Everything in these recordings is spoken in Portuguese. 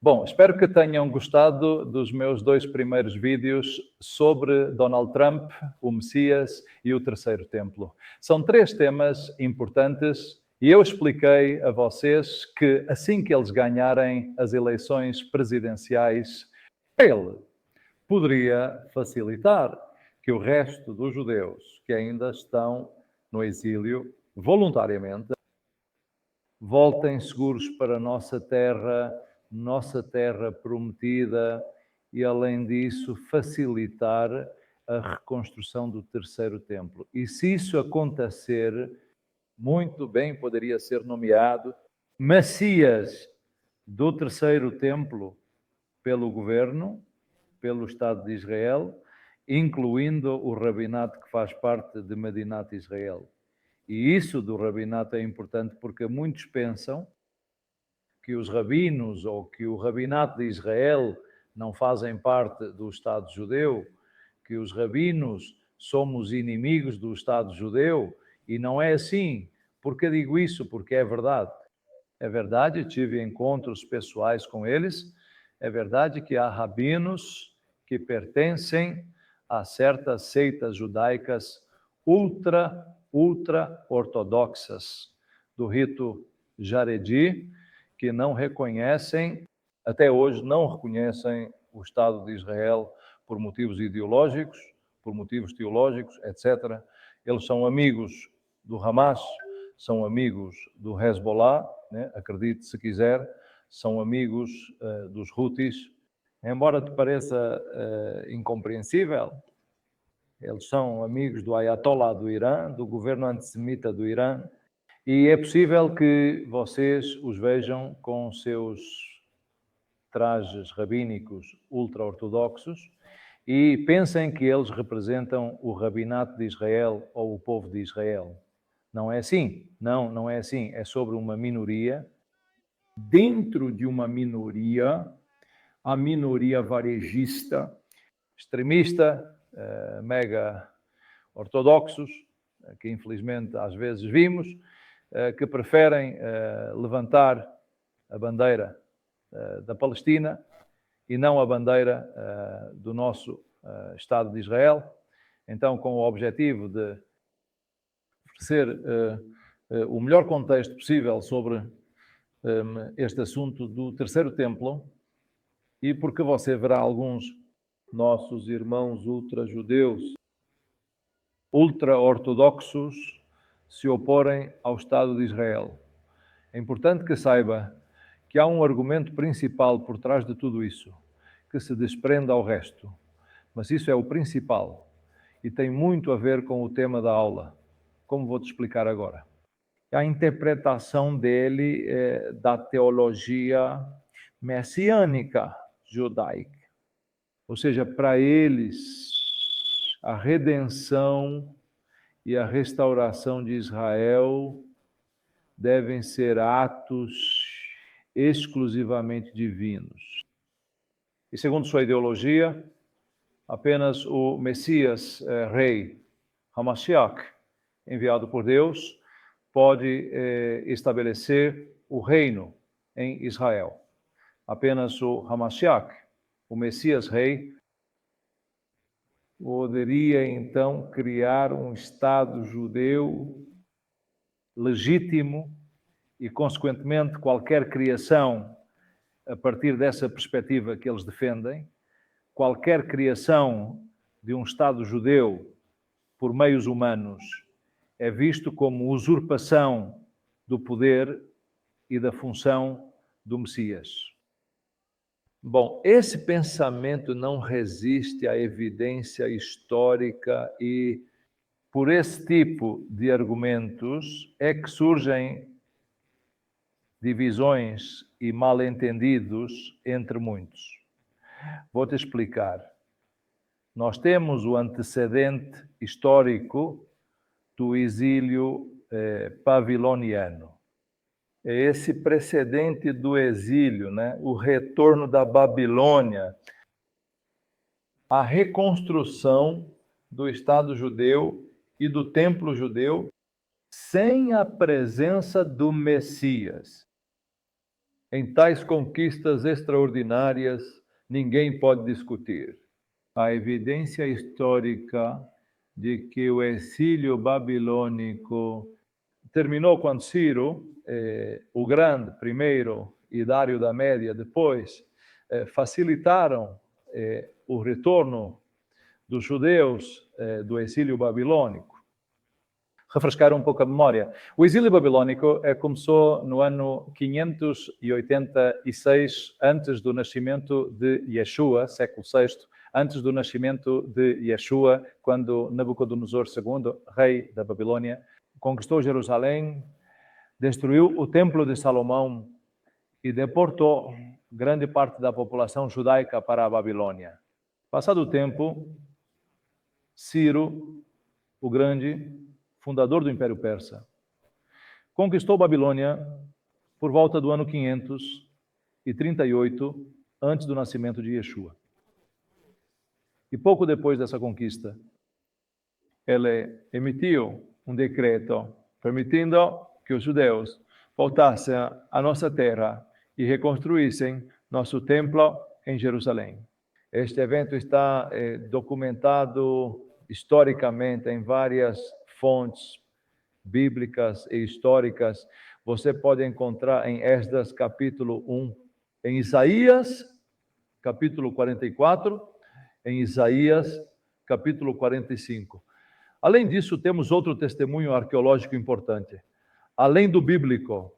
Bom, espero que tenham gostado dos meus 2 primeiros vídeos sobre Donald Trump, o Messias e o Terceiro Templo. São 3 temas importantes e eu expliquei a vocês que assim que eles ganharem as eleições presidenciais, ele poderia facilitar que o resto dos judeus que ainda estão no exílio, voluntariamente, voltem seguros para a nossa terra prometida e, além disso, facilitar a reconstrução do Terceiro Templo. E se isso acontecer, muito bem poderia ser nomeado Messias do Terceiro Templo pelo governo, pelo Estado de Israel, incluindo o rabinato que faz parte de Medinat Israel. E isso do rabinato é importante porque muitos pensam que os rabinos ou que o rabinato de Israel não fazem parte do Estado judeu, que os rabinos somos inimigos do Estado judeu, e não é assim. Por que digo isso? Porque é verdade. É verdade, tive encontros pessoais com eles, é verdade que há rabinos que pertencem a certas seitas judaicas ultra-ortodoxas do rito Jaredi, que não reconhecem, até hoje não reconhecem o Estado de Israel por motivos ideológicos, por motivos teológicos, etc. Eles são amigos do Hamas, são amigos do Hezbollah, né? Acredite se quiser, são amigos dos Houthis. Embora te pareça incompreensível, eles são amigos do Ayatollah do Irã, do governo antissemita do Irã, e é possível que vocês os vejam com seus trajes rabínicos ultra-ortodoxos e pensem que eles representam o rabinato de Israel ou o povo de Israel. Não é assim. Não é assim. É sobre uma minoria. Dentro de uma minoria, a minoria varejista, extremista, mega ortodoxos, que infelizmente às vezes vimos, que preferem levantar a bandeira da Palestina e não a bandeira do nosso Estado de Israel. Então, com o objetivo de oferecer o melhor contexto possível sobre este assunto do Terceiro Templo, e porque você verá alguns nossos irmãos ultra-judeus, ultra-ortodoxos, se oporem ao Estado de Israel. É importante que saiba que há um argumento principal por trás de tudo isso, que se desprende ao resto. Mas isso é o principal e tem muito a ver com o tema da aula, como vou-te explicar agora. A interpretação dele da teologia messiânica judaica. Ou seja, para eles, a redenção e a restauração de Israel devem ser atos exclusivamente divinos. E segundo sua ideologia, apenas o Messias, rei Hamashiach, enviado por Deus, pode estabelecer o reino em Israel. Apenas o Hamashiach, o Messias rei, poderia então criar um Estado judeu legítimo e, consequentemente, qualquer criação a partir dessa perspectiva que eles defendem, qualquer criação de um Estado judeu por meios humanos é visto como usurpação do poder e da função do Messias. Bom, esse pensamento não resiste à evidência histórica e, por esse tipo de argumentos, é que surgem divisões e mal-entendidos entre muitos. Vou-te explicar. Nós temos o antecedente histórico do exílio babiloniano. É esse precedente do exílio, né? O retorno da Babilônia, a reconstrução do Estado judeu e do templo judeu sem a presença do Messias. Em tais conquistas extraordinárias, ninguém pode discutir. A evidência histórica de que o exílio babilônico terminou quando Ciro, o Grande, primeiro, e Dário da Média, depois, facilitaram o retorno dos judeus do exílio babilônico. Refrescar um pouco a memória. O exílio babilônico começou no ano 586, antes do nascimento de Yeshua, século VI, antes do nascimento de Yeshua, quando Nabucodonosor II, rei da Babilônia, conquistou Jerusalém, destruiu o Templo de Salomão e deportou grande parte da população judaica para a Babilônia. Passado o tempo, Ciro, o Grande, fundador do Império Persa, conquistou Babilônia por volta do ano 538, antes do nascimento de Yeshua. E pouco depois dessa conquista, ele emitiu um decreto permitindo que os judeus voltassem à nossa terra e reconstruíssem nosso templo em Jerusalém. Este evento está documentado historicamente em várias fontes bíblicas e históricas. Você pode encontrar em Esdras capítulo 1, em Isaías capítulo 44, em Isaías capítulo 45. Além disso, temos outro testemunho arqueológico importante. Além do bíblico,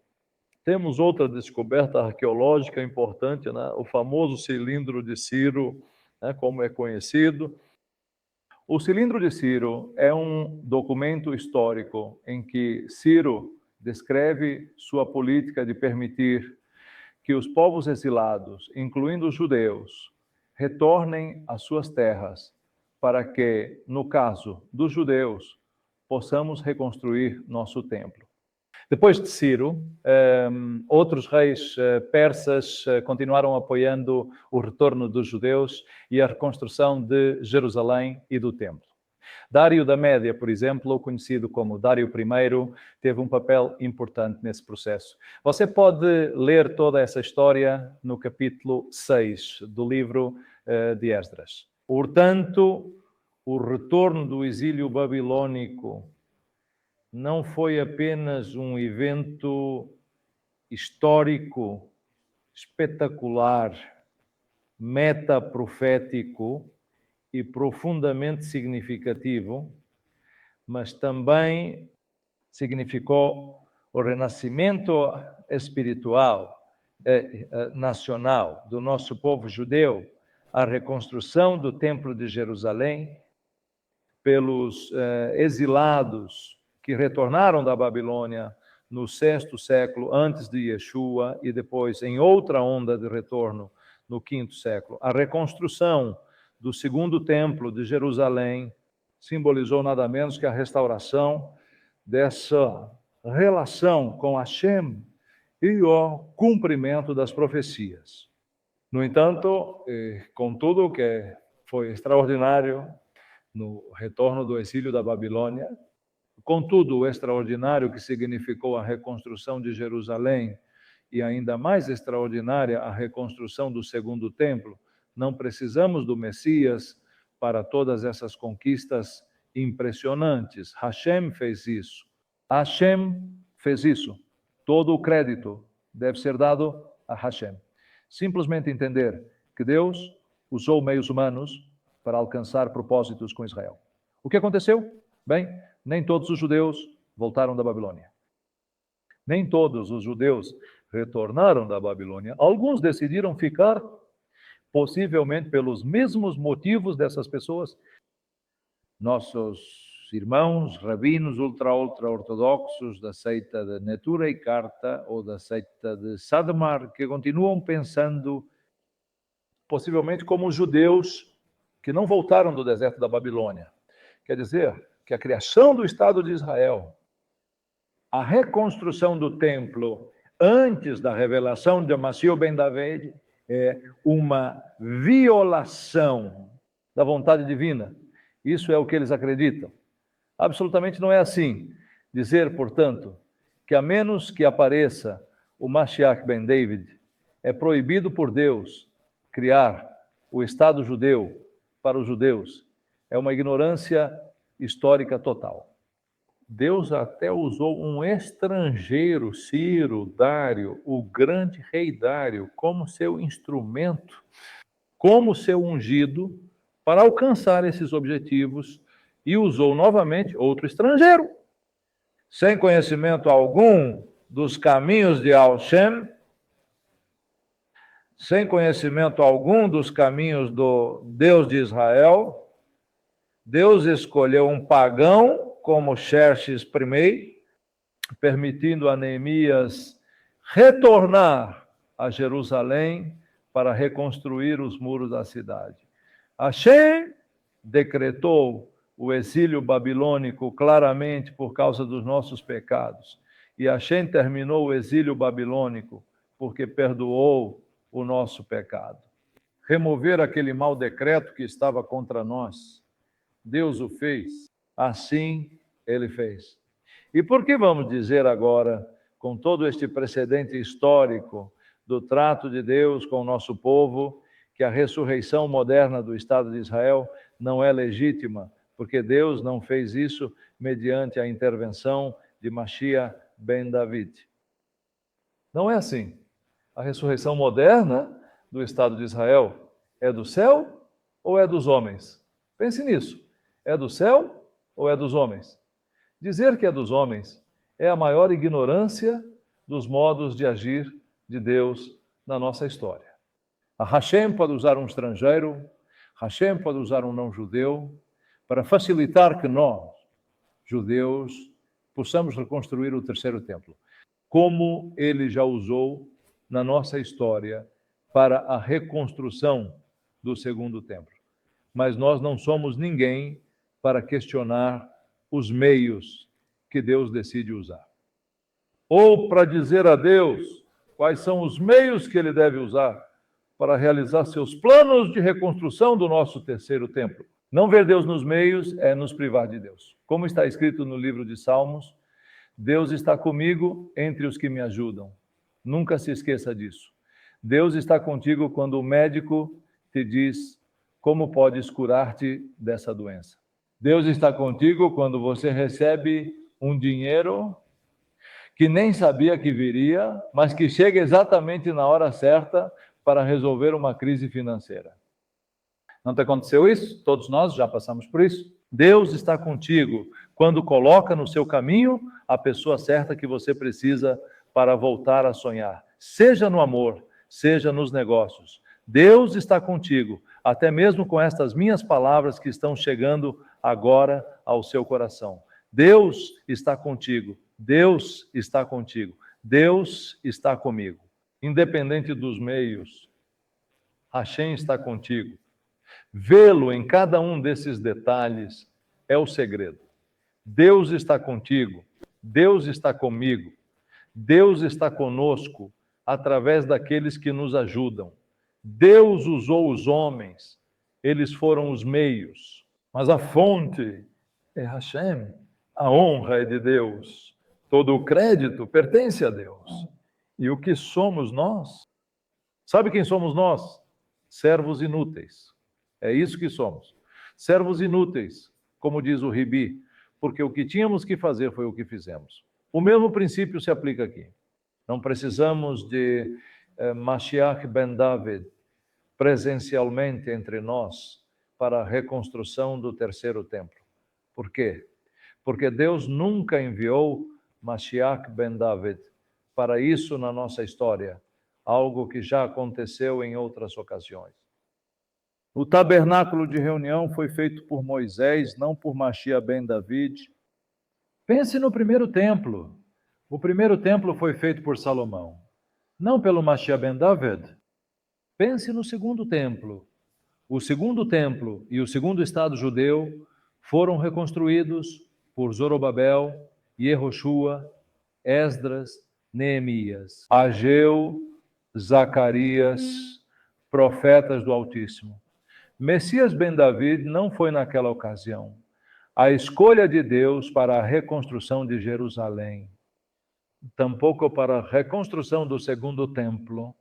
temos outra descoberta arqueológica importante, né? O famoso cilindro de Ciro, né? Como é conhecido. O cilindro de Ciro é um documento histórico em que Ciro descreve sua política de permitir que os povos exilados, incluindo os judeus, retornem às suas terras, para que, no caso dos judeus, possamos reconstruir nosso templo. Depois de Ciro, outros reis persas continuaram apoiando o retorno dos judeus e a reconstrução de Jerusalém e do templo. Dário da Média, por exemplo, conhecido como Dário I, teve um papel importante nesse processo. Você pode ler toda essa história no capítulo 6 do livro de Esdras. Portanto, o retorno do exílio babilônico não foi apenas um evento histórico, espetacular, metaprofético e profundamente significativo, mas também significou o renascimento espiritual nacional do nosso povo judeu, a reconstrução do Templo de Jerusalém pelos exilados que retornaram da Babilônia no sexto século antes de Yeshua e depois em outra onda de retorno no quinto século. A reconstrução do segundo templo de Jerusalém simbolizou nada menos que a restauração dessa relação com Hashem e o cumprimento das profecias. No entanto, com tudo que foi extraordinário no retorno do exílio da Babilônia, contudo, o extraordinário que significou a reconstrução de Jerusalém e ainda mais extraordinária a reconstrução do segundo templo, não precisamos do Messias para todas essas conquistas impressionantes. Hashem fez isso. Hashem fez isso. Todo o crédito deve ser dado a Hashem. Simplesmente entender que Deus usou meios humanos para alcançar propósitos com Israel. O que aconteceu? Bem, nem todos os judeus voltaram da Babilônia. Nem todos os judeus retornaram da Babilônia. Alguns decidiram ficar, possivelmente pelos mesmos motivos dessas pessoas. Nossos irmãos, rabinos ultra-ortodoxos da seita de Netura e Carta ou da seita de Sadmar, que continuam pensando, possivelmente como os judeus que não voltaram do deserto da Babilônia. Quer dizer, que a criação do Estado de Israel, a reconstrução do templo antes da revelação de Mashiach ben David é uma violação da vontade divina. Isso é o que eles acreditam. Absolutamente não é assim. Dizer, portanto, que a menos que apareça o Mashiach ben David É proibido por Deus criar o Estado judeu para os judeus. É uma ignorância histórica total. Deus até usou um estrangeiro, Ciro, Dário, o grande rei Dário, como seu instrumento, como seu ungido, para alcançar esses objetivos, e usou novamente outro estrangeiro. Sem conhecimento algum dos caminhos de Hashem, sem conhecimento algum dos caminhos do Deus de Israel, Deus escolheu um pagão como Xerxes I, permitindo a Neemias retornar a Jerusalém para reconstruir os muros da cidade. Hashem decretou o exílio babilônico claramente por causa dos nossos pecados. E Hashem terminou o exílio babilônico porque perdoou o nosso pecado. Remover aquele mau decreto que estava contra nós, Deus o fez, assim ele fez. E por que vamos dizer agora, com todo este precedente histórico do trato de Deus com o nosso povo, que a ressurreição moderna do Estado de Israel não é legítima, porque Deus não fez isso mediante a intervenção de Mashiach ben David? Não é assim. A ressurreição moderna do Estado de Israel é do céu ou é dos homens? Pense nisso. É do céu ou é dos homens? Dizer que é dos homens é a maior ignorância dos modos de agir de Deus na nossa história. A Hashem pode usar um estrangeiro, Hashem pode usar um não-judeu, para facilitar que nós, judeus, possamos reconstruir o terceiro templo, como ele já usou na nossa história para a reconstrução do segundo templo. Mas nós não somos ninguém para questionar os meios que Deus decide usar. Ou para dizer a Deus quais são os meios que ele deve usar para realizar seus planos de reconstrução do nosso terceiro templo. Não ver Deus nos meios é nos privar de Deus. Como está escrito no livro de Salmos, Deus está comigo entre os que me ajudam. Nunca se esqueça disso. Deus está contigo quando o médico te diz como podes curar-te dessa doença. Deus está contigo quando você recebe um dinheiro que nem sabia que viria, mas que chega exatamente na hora certa para resolver uma crise financeira. Não te aconteceu isso? Todos nós já passamos por isso. Deus está contigo quando coloca no seu caminho a pessoa certa que você precisa para voltar a sonhar. Seja no amor, seja nos negócios. Deus está contigo, até mesmo com estas minhas palavras que estão chegando agora ao seu coração. Deus está contigo, Deus está contigo, Deus está comigo. Independente dos meios, Hashem está contigo. Vê-lo em cada um desses detalhes é o segredo. Deus está contigo, Deus está comigo, Deus está conosco através daqueles que nos ajudam. Deus usou os homens, eles foram os meios, mas a fonte é Hashem, a honra é de Deus, todo o crédito pertence a Deus. E o que somos nós? Sabe quem somos nós? Servos inúteis. É isso que somos. Servos inúteis, como diz o Ribi, porque o que tínhamos que fazer foi o que fizemos. O mesmo princípio se aplica aqui. Não precisamos de Mashiach ben David presencialmente entre nós para a reconstrução do terceiro templo. Por quê? Porque Deus nunca enviou Mashiach ben David para isso na nossa história, algo que já aconteceu em outras ocasiões. O tabernáculo de reunião foi feito por Moisés, não por Mashiach ben David. Pense no primeiro templo. O primeiro templo foi feito por Salomão, não pelo Mashiach ben David. Pense no segundo templo. O segundo templo e o segundo estado judeu foram reconstruídos por Zorobabel, Yehoshua, Esdras, Neemias, Ageu, Zacarias, profetas do Altíssimo. Messias ben David não foi naquela ocasião. A escolha de Deus para a reconstrução de Jerusalém, tampouco para a reconstrução do segundo templo,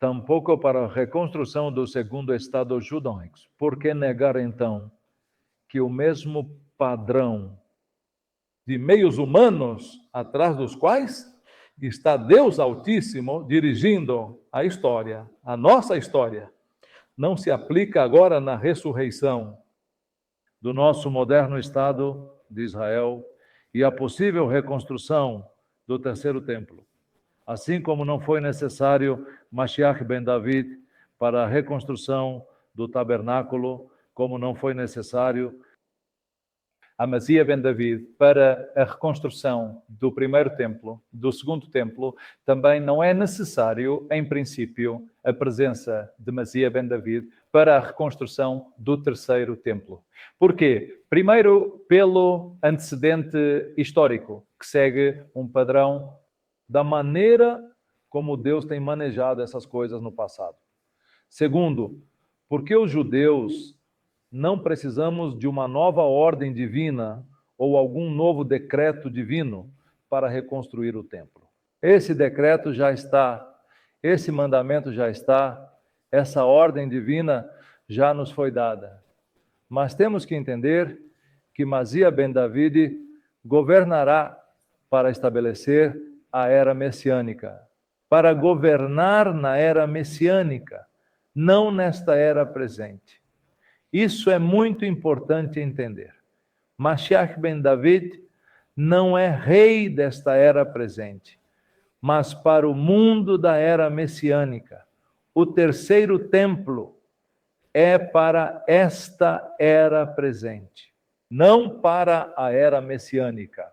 tampouco para a reconstrução do segundo Estado judaico. Por que negar, então, que o mesmo padrão de meios humanos atrás dos quais está Deus Altíssimo dirigindo a história, a nossa história, não se aplica agora na ressurreição do nosso moderno Estado de Israel e a possível reconstrução do terceiro templo, assim como não foi necessário Mashiach ben David para a reconstrução do tabernáculo, como não foi necessário a Messias ben David para a reconstrução do primeiro templo, do segundo templo, também não é necessário, em princípio, a presença de Messias ben David para a reconstrução do terceiro templo. Porquê? Primeiro, pelo antecedente histórico, que segue um padrão da maneira como Deus tem manejado essas coisas no passado. Segundo, porque os judeus não precisamos de uma nova ordem divina ou algum novo decreto divino para reconstruir o templo. Esse decreto já está, esse mandamento já está, essa ordem divina já nos foi dada. Mas temos que entender que Messias ben David governará para estabelecer a era messiânica, para governar na era messiânica, não nesta era presente. Isso é muito importante entender. Mashiach ben David não é rei desta era presente, mas para o mundo da era messiânica. O terceiro templo é para esta era presente, não para a era messiânica.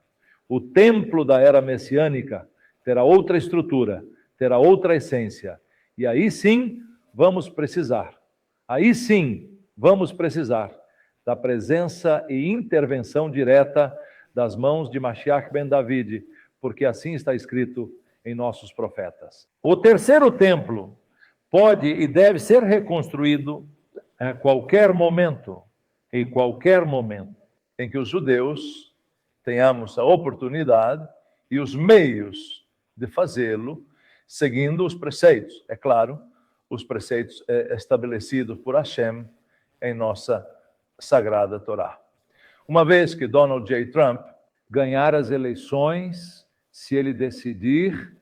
O templo da era messiânica terá outra estrutura, terá outra essência. E aí sim vamos precisar. Aí sim vamos precisar da presença e intervenção direta das mãos de Mashiach ben David, porque assim está escrito em nossos profetas. O terceiro templo pode e deve ser reconstruído a qualquer momento, em qualquer momento em que os judeus tenhamos a oportunidade e os meios de fazê-lo, seguindo os preceitos, é claro, os preceitos estabelecidos por Hashem em nossa sagrada Torá. Uma vez que Donald J. Trump ganhar as eleições, se ele decidir,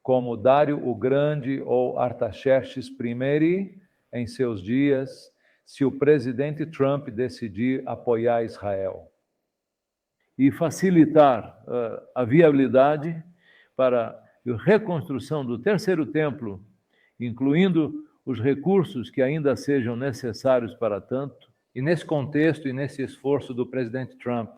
como Dário o Grande ou Artaxerxes I, em seus dias, se o presidente Trump decidir apoiar Israel e facilitar a viabilidade para a reconstrução do terceiro templo, incluindo os recursos que ainda sejam necessários para tanto. E nesse contexto e nesse esforço do presidente Trump,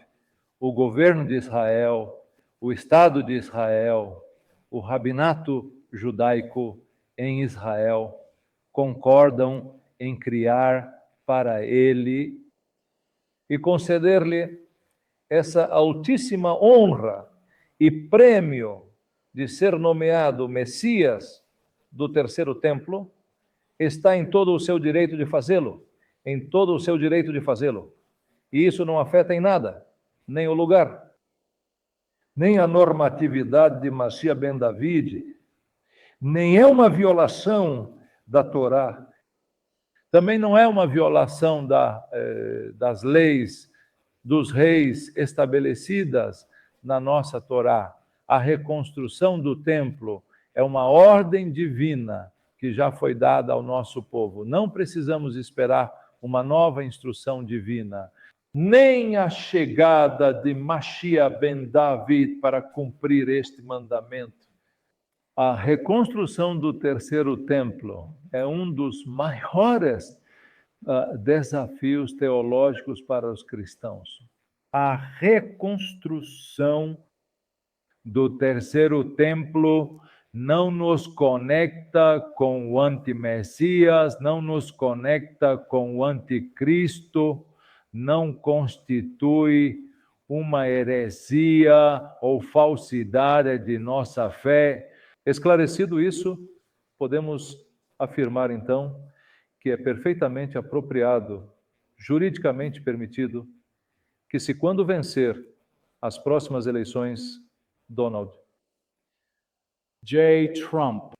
o governo de Israel, o Estado de Israel, o rabinato judaico em Israel concordam em criar para ele e conceder-lhe essa altíssima honra e prêmio de ser nomeado Messias do terceiro templo. Está em todo o seu direito de fazê-lo, em todo o seu direito de fazê-lo. E isso não afeta em nada, nem o lugar, nem a normatividade de Mashiach ben David, nem é uma violação da Torá, também não é uma violação das leis dos reis estabelecidas na nossa Torá. A reconstrução do templo é uma ordem divina que já foi dada ao nosso povo. Não precisamos esperar uma nova instrução divina, nem a chegada de Mashiach ben David para cumprir este mandamento. A reconstrução do terceiro templo é um dos maiores desafios teológicos para os cristãos. A reconstrução do terceiro templo não nos conecta com o anti-Messias, não nos conecta com o anticristo, não constitui uma heresia ou falsidade de nossa fé. Esclarecido isso, podemos afirmar então que é perfeitamente apropriado, juridicamente permitido, que se quando vencer as próximas eleições, Donald J. Trump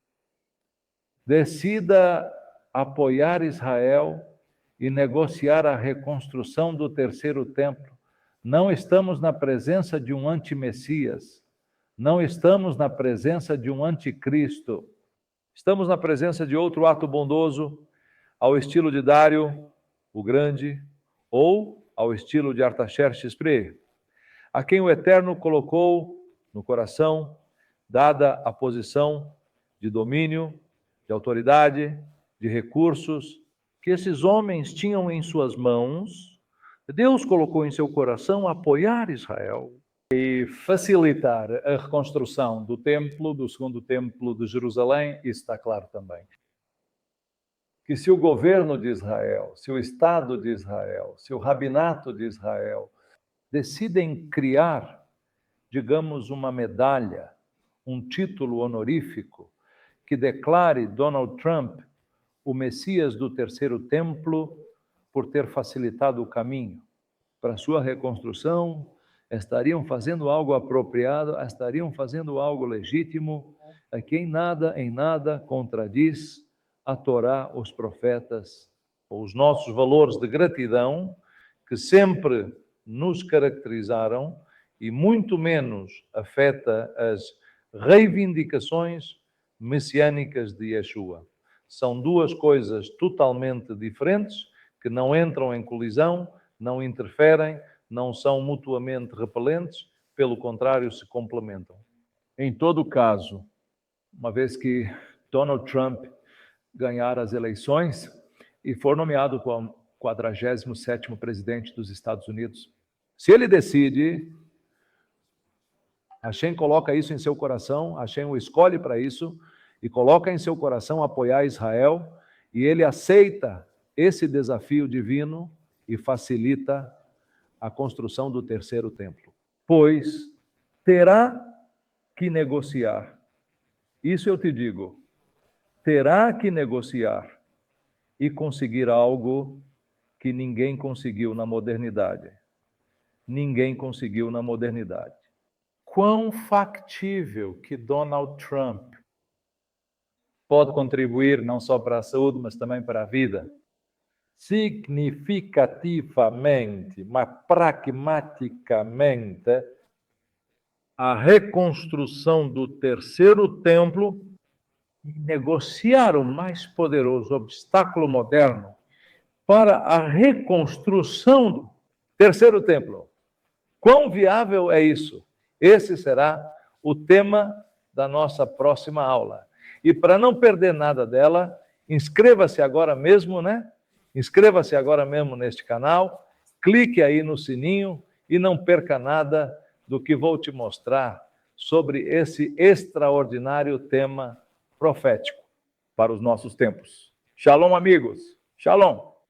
decida apoiar Israel e negociar a reconstrução do terceiro templo. Não estamos na presença de um antimessias, não estamos na presença de um anticristo, estamos na presença de outro ato bondoso, ao estilo de Dário o Grande, ou ao estilo de Artaxerxes I, a quem o Eterno colocou no coração, dada a posição de domínio, de autoridade, de recursos, que esses homens tinham em suas mãos. Deus colocou em seu coração apoiar Israel e facilitar a reconstrução do templo, do segundo templo de Jerusalém, isso está claro também. Que se o governo de Israel, se o Estado de Israel, se o rabinato de Israel decidem criar, digamos, uma medalha, um título honorífico que declare Donald Trump o Messias do terceiro templo por ter facilitado o caminho para a sua reconstrução, estariam fazendo algo apropriado, estariam fazendo algo legítimo, a que em nada contradiz a Torá, os profetas, os nossos valores de gratidão, que sempre nos caracterizaram, e muito menos afeta as reivindicações messiânicas de Yeshua. São duas coisas totalmente diferentes, que não entram em colisão, não interferem, não são mutuamente repelentes, pelo contrário, se complementam. Em todo caso, uma vez que Donald Trump ganhar as eleições e for nomeado como 47º presidente dos Estados Unidos, se ele decide, Hashem coloca isso em seu coração, Hashem o escolhe para isso, e coloca em seu coração apoiar Israel, e ele aceita esse desafio divino e facilita a construção do terceiro templo. Pois terá que negociar, isso eu te digo, terá que negociar e conseguir algo que ninguém conseguiu na modernidade. Ninguém conseguiu na modernidade. Quão factível que Donald Trump pode contribuir não só para a saúde, mas também para a vida? Significativamente, mas pragmaticamente, a reconstrução do terceiro templo e negociar o mais poderoso obstáculo moderno para a reconstrução do terceiro templo. Quão viável é isso? Esse será o tema da nossa próxima aula. E para não perder nada dela, inscreva-se agora mesmo, né? Inscreva-se agora mesmo neste canal, clique aí no sininho e não perca nada do que vou te mostrar sobre esse extraordinário tema profético para os nossos tempos. Shalom, amigos. Shalom.